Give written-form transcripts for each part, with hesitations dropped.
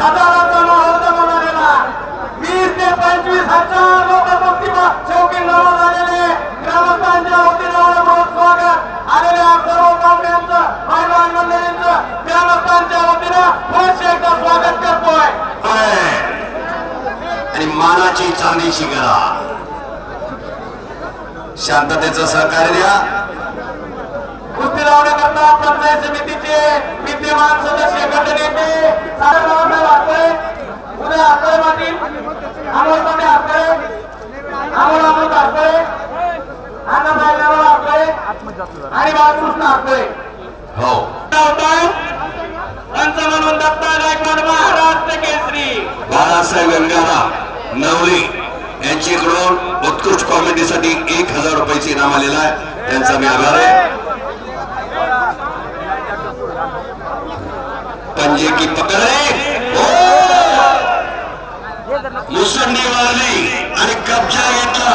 हजाराचा माहोल जमवलेला 20 ते 25,000 लोक कुस्तीला शौकीन जमा झालेले ग्रामस्थांच्या वतीनं बहुत स्वागत आलेल्या सर्व पाहुण्यांचं पैलवान मंडळींचं ग्रामस्थांच्या वतीनं पुन्हा एकदा स्वागत करतोय आणि मानाची चांदीची गळा शांततेचं सहकार्य द्या। कुस्ती लावण्याकरता पंचायत समितीचे विद्यमान सदस्य गटनेते साहेबराव आकरे उदय आकरे पाटील अमोल पाटील आकरे अमोल आकरे अण्णासाहेब आकरे आणि बाळकृष्ण आकरे हो पंच म्हणून दत्ता गायकवाड महाराष्ट्र केसरी बाळासाहेब गंगाराम नवली यांच्याकडून उत्कृष्ट कॉमेडीसाठी 1000 रुपयाचे इनाम आलेलं आहे, त्यांचा मी आभार आहे। पंजे की पकडे मुसंडी वारली आणि कब्जा घेतला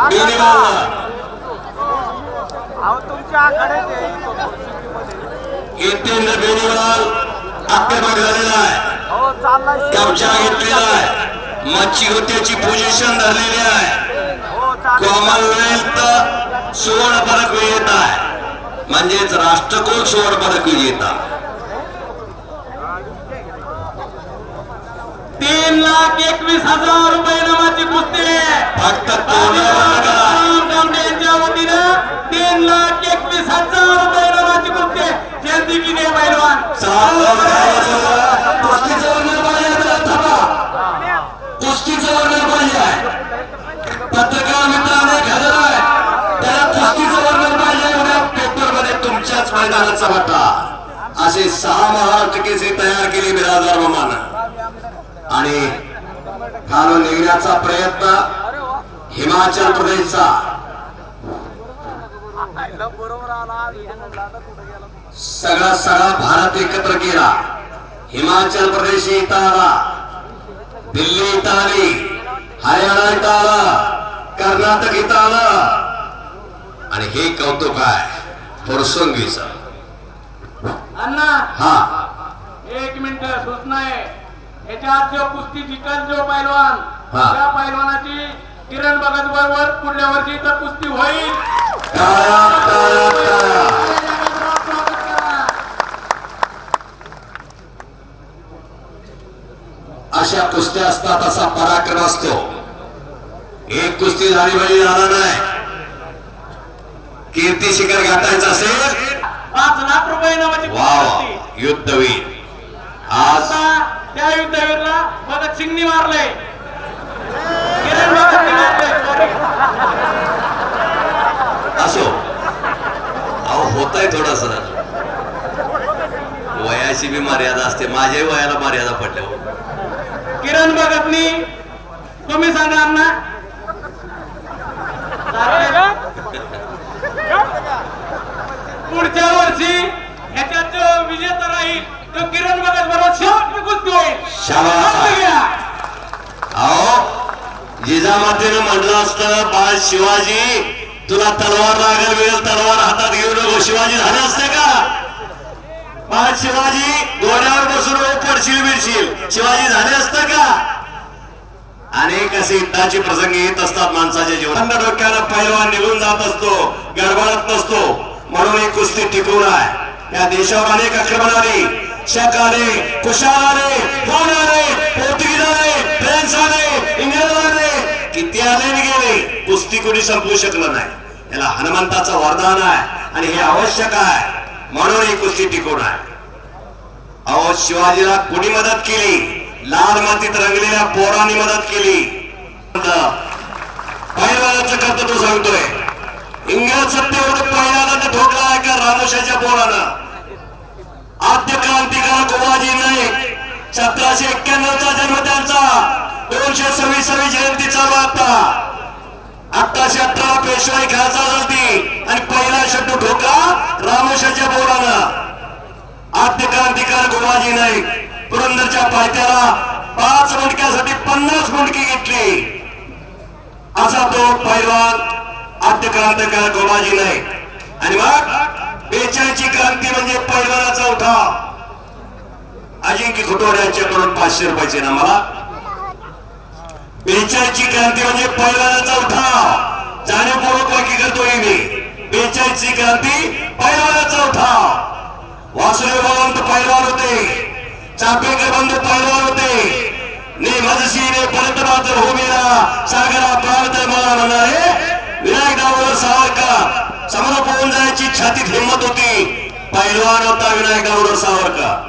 बेनीवालला। जितेंद्र बेनीवाल आक्रमक झालेला आहे, कब्जा घेतलेला आहे, मच्छी होत्याची पोझिशन धरलेली आहे। कॉमनवेल्थ सुवर्ण पदक विजेता आहे, म्हणजेच राष्ट्रकुल सुवर्ण पदक विजेता। 3,21,000 रुपये नामाची कुस्ती फक्त यांच्या वतीनं 3,21,000 रुपये नामाची कुस्ती जयंती की ने पैलवान कुस्तीचं वर्णन पाहिजे आहे, पत्रकार मित्र अनेक हजर आहे, त्याला कुस्तीचं वर्णन पाहिजे एवढ्या पेपर मध्ये तुमच्याच मैदानाचा वाटा। असे 6 महाराष्ट्र केसरी तयार केले बिराजदार मामानं आणि खालून निघण्याचा प्रयत्न हिमाचल प्रदेशचा सगळा भारत एकत्र केला। हिमाचल प्रदेश इथं आला, दिल्ली इथं आली, हरियाणा इथं आला, कर्नाटक इथं आलं आणि हे कौतुक आहे फुरसुंगीच। अण्णा हा 1 मिनिट सूचना आहे, याच्यात जो कुस्ती जिंकल जो पैलवान त्या पैलवानाची किरण भगत बरोबर पुढल्या वर्षी इथं कुस्ती होईल। अशा कुस्त्या असतात, असा पराक्रम असतो। एक कुस्ती झाली म्हणजे झाला नाही, कीर्ती शिखर गाठायचं असेल 5 लाख रुपये नावाची वाव युद्धवीर। आज त्या युद्धवीरला भगत सिंगनी मारले, किरण भगतनी मारले, असो अहो होतंय थोडस, वयाची बी मर्यादा असते, माझ्याही वयाला मर्यादा पडल्या। किरण भगतनी तुम्ही सांगा अण्णा पुढच्या वर्षी ह्याच्यात जो विजेता राहील तो किरण भगत बरोबर शेवटची कुस्ती होईल। अहो जिजामातेनं म्हटलं असतं बाळ शिवाजी तुला तलवार लागेल मिळेल, तलवार हातात घेऊ नको, शिवाजी झाले असते का? बाळ शिवाजी घोड्यावर बसून पडशील बिडशील, शिवाजी झाले असतं का? अनेक असे युद्धाचे प्रसंग येत असतात माणसाच्या जीवनात, डोक्याला पैलवान निघून जात असतो, गडबडत नसतो, म्हणून ही कुस्ती टिकून आहे। या देशावर अनेक आक्रमण आली, शक आले, कुशाण आले, फोन आले, पोर्तुगीज आले, फ्रेंच आले, इंग्रज आले, किती आले आणि गेले, कुस्ती कोणी संपवू शकलं नाही। याला हनुमंताचं वरदान आहे आणि हे आवश्यक आहे, म्हणून ही कुस्ती टिकून आहे। अहो शिवाजीला कुणी मदत केली? लाल मातीत रंगलेल्या पोरांनी मदत केली। पैलवानाचं कर्तृत्व सांगतोय, इंग्रज सत्तेवर पहिल्यांदा ठोकला आहे का रामोशाच्या पोरानं? आद्य क्रांतिकार गोवाजी नाईक 1791चा जन्म त्यांचा, 226वी जयंती चालू आता, 1818 पेशवाई खालसा झाली आणि पहिला शब्द ठोका रामोशाच्या पोरानं। आद्य क्रांतिकार गोवाजी नाईक पुरंदरच्या पायथ्याला 5 मुंडक्यासाठी 50 मुंडकी घेतली, असा तो पैलवान आद्य क्रांतिकार गोवाजी नाईक। आणि मग 42ची क्रांती म्हणजे पैलवानाचा उठाव, अजिंक्य कोटवाड्यांच्याकडून 500 रुपयाचे ना मला 42 ची क्रांती म्हणजे पैलवानाचा उठाव जाणीवपूर्वक वाकी करतोय मी 42 ची क्रांती पैलवानाचा उठाव वासुदेव बळवंत पैलवान होते चापेकर बंधू पैलवान होते ने मजसीने परत मातृभूमीला सागरा प्रांत मला म्हणाले विनायक दामोदर सावरकर समोर पळून जायची छातीत हिंमत होती पैलवान होता विनायक दामोदर सावरकर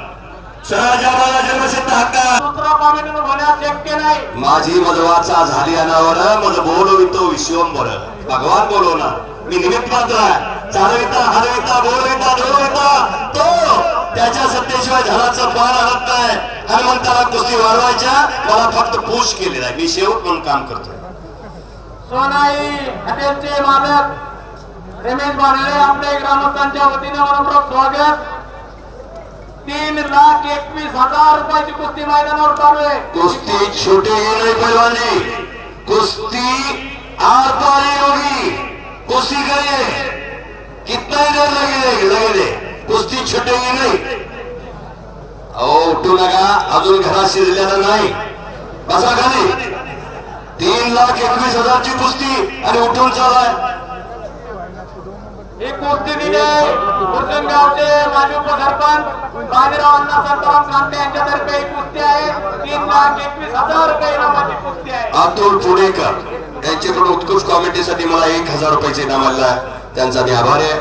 स्वराज्याला जन्मसिद्ध हक्क दुसरा कॉमेंट होण्यास शक्य नाही माझी मजवाचा झाली अनावर मज बोलवितो विश्वंभर भगवान बोलवणार मी निमित्त मात्र आहे चालविता हलविता बोलविता डोलविता तो त्याच्या सत्तेशिवाय झाडाचं पान हलत नाही हनुमंताला कुस्ती वाढवायच्या मला फक्त पुश केलेला आहे मी शेवट म्हणून काम करतो सोनाई हॉटेलचे मालक रमेश बानळे आपले ग्रामस्थांच्या वतीने मनपूर्वक स्वागत 3,21,000 रुपयाची कुस्ती मैदानावर चालू आहे कुस्ती छोटी नहीं पहलवानी कुस्ती आर पार होगी कुस्ती करिए कितना ही देर लगे कुस्ती छुटेगी नहीं अहो उठू नका अजून घरात शिरलेला नाही बसा खाली 3,21,000 ची कुस्ती आणि उठून चालाय ही कुस्ती दिली गावचे माजी उपसरपंच बाजीराव अण्णा संतराम कांते यांच्यातर्फे ही कुस्ती आहे 3,21,000 रुपये इनामाची कुस्ती आहे अतुल पुणेकर यांच्याकडून उत्कृष्ट कॉमेंट्रीसाठी मला 1,000 रुपयाचे इनाम आलेलं आहे त्यांचा मी आभार आहे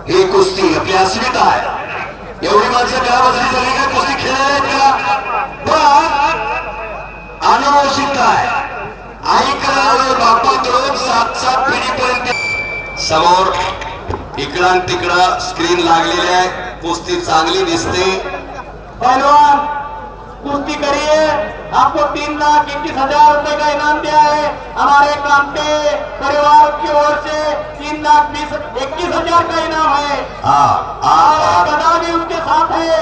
ही कुस्ती आपली अस्मिता आहे एवढी माणसं का बसली सगळी काय कुस्ती खेळलेली आहेत का पण अनुवंशिकता आहे आई करायला बापात रोज 7-7 पिढीपर्यंत समोर इकडं तिकडं स्क्रीन लागलेली आहे कुस्ती चांगली दिसते पहलवान कुश्ती करिए आपको 3,21,000 रुपए का इनाम दिया है हमारे कांटे परिवार की ओर से 3,21,000 का इनाम है गदा भी उसके साथ है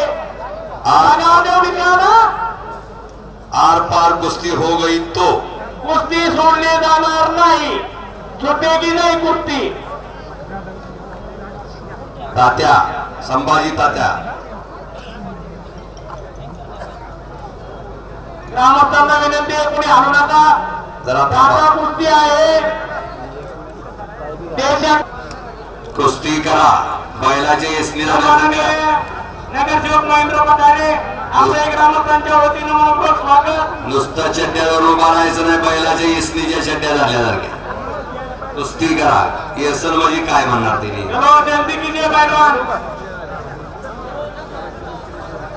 आर पार कुस्ती हो गई तो कुस्ती सोडले जाणार नाही छुटेगी नाही कुस्ती तात्या संभाजी तात्या ग्रामस्थांना विनंती आहे कोणी हलू नका जरा ताजा कुस्ती आहे देशात कुस्ती करा बैलाचे नगरसेवक महेंद्र पठारे आपल्या ग्रामस्थांच्या वतीनं मनपूर्वक स्वागत नुसतं चड्ड्यावर उभा राहायचं नाही बैलाच्या इसनीच्या चड्ड्या झाल्यासारख्या कुस्ती करा येसन म्हणजे काय म्हणणार तिने चलो जल्दी कीजिए पहलवान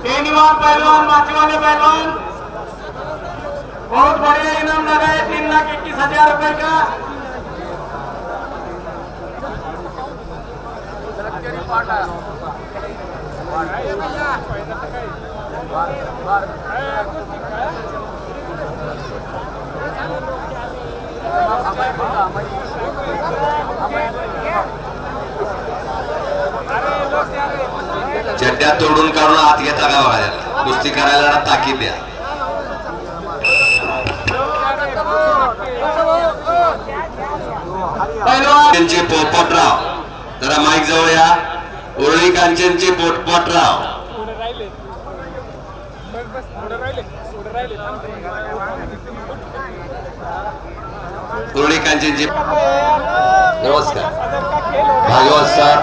बेनीवाल पहलवान माचीवाले पहलवान बहुत बढ़िया इनाम लगा है 3,21,000 रुपए का चड्ड्या तोडून काढून आत घेता का बघायला कुस्ती करायला ताकीद द्या त्यांचे पोपटराव जरा माईक जवळ या उरळी कांचनचे पोपटराव उरळी कांचनचे नमस्कार भागवत सर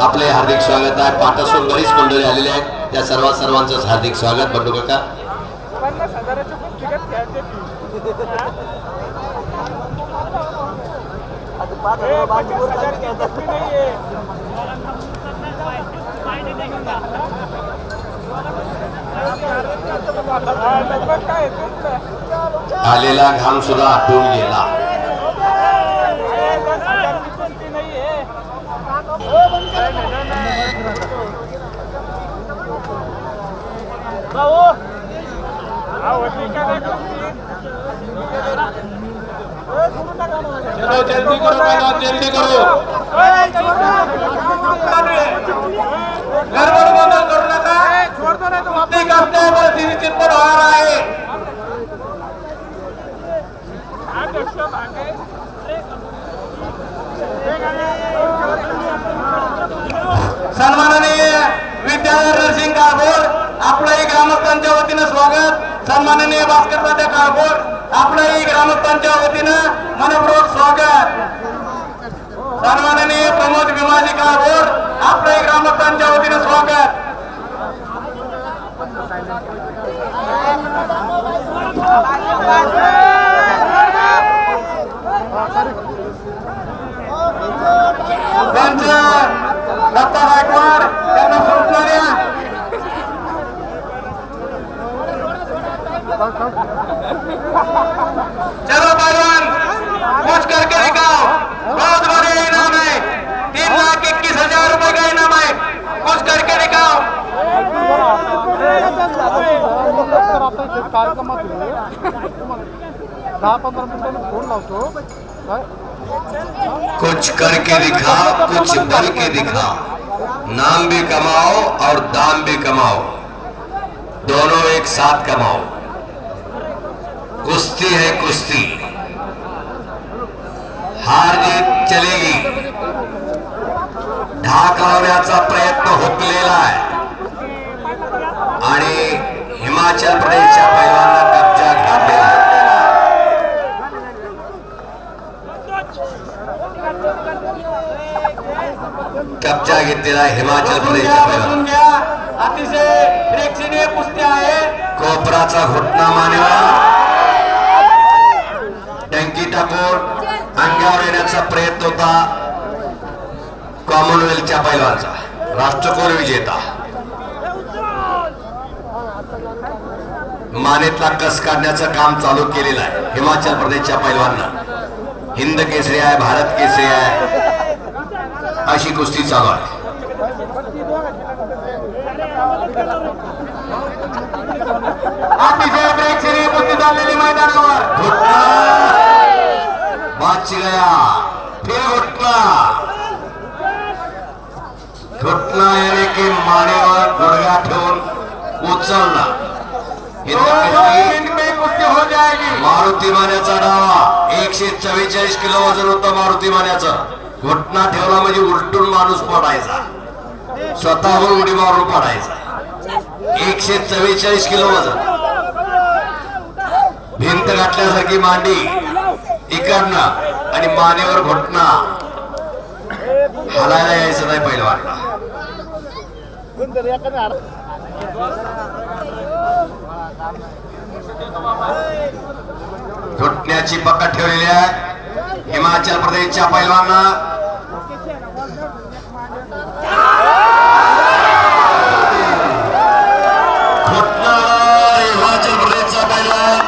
आपले हार्दिक स्वागत आहे पाटासून बरीच मंडळी आलेली आहेत त्या सर्वांचं हार्दिक स्वागत बंडू काका आलेला घाम सुद्धा आटून गेला चलो जल्दी करो पहलवान जल्दी करो गडबड गोंधळ करू नका कुस्ती करते परिस्थिती चिंतन होणार आहे सन्माननीय वतीनं स्वागत. सन्माननीय भास्कर तात्या काळभोर आपलंही ग्रामस्थांच्या वतीनं मनपूर्वक स्वागत. सन्माननीय प्रमोद भीमाजी काळभोर आपलंही ग्रामस्थांच्या वतीनं स्वागत. पंच दत्ता गायकवाड त्यांना सूचना द्या. चलो पहलवान कुछ करके दिखाओ. बहुत बड़े इनाम है. 3,21,000 रुपए का इनाम है. कुछ करके दिखाओ. कार्यक्रमात 10-15 मिनिटांनी फोन लावतो. कुछ करके दिखाओ, कुछ बन के दिखाओ. नाम भी कमाओ और दाम भी कमाओ, दोनों एक साथ कमाओ. कुश्ती है कुश्ती, हार जीत चलेगी. ढाक लावण्याचा प्रयत्न हुकलेला आहे आणि हिमाचल प्रदेशच्या पैलवानांना कब्जा घेतलेला आहे. कब्जा घेतलेला आहे हिमाचल प्रदेशच्या पैलवान. अतिशय प्रेक्षणीय कुस्ती आहे. कोपराचा घुटना मानेवा टंकी टाकून अंगावर येण्याचा प्रयत्न होता कॉमनवेल्थच्या पैलवानचा. राष्ट्रकुल विजेता मानेतला कस काढण्याचं काम चालू केलेलं आहे हिमाचल प्रदेशच्या पैलवानांना. हिंद केसरी आहे, भारत केसरी आहे, अशी कुस्ती चालू आहे. अतिशय प्रेक्षणीय कुस्ती चाललेली मैदानावर. बाची गया फिर घुटना याने की मानेवर गुडघा ठेवून उचलला. कुस्ती हो जाएगी. मारुती मान्याचा डावा 144 किलो वजन होतं मारुती मान्याचं. घुटना ठेवला म्हणजे उलटून माणूस पडायचा, स्वतःहून उडी मारून पडायचा. 144 किलो वजन, भिंत गाठल्यासारखी मांडी इकडनं आणि मानेवर घुटना. हालायला यायचं नाही पहिलवानला. घुटण्याची पकड ठेवलेली आहे हिमाचल प्रदेशच्या पैलवानांना. घुटना हिमाचल प्रदेशचा पैलवान.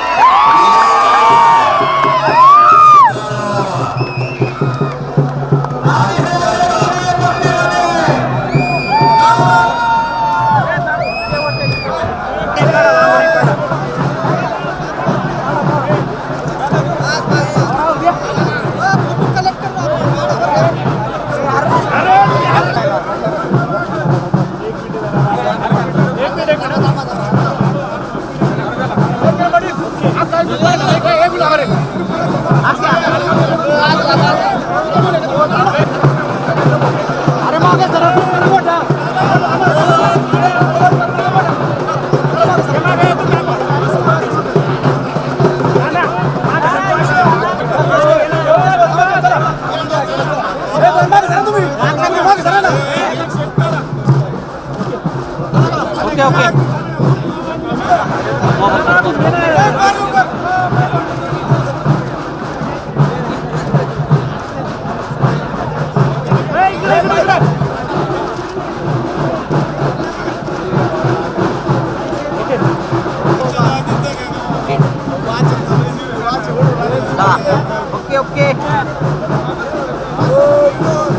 Okay okay.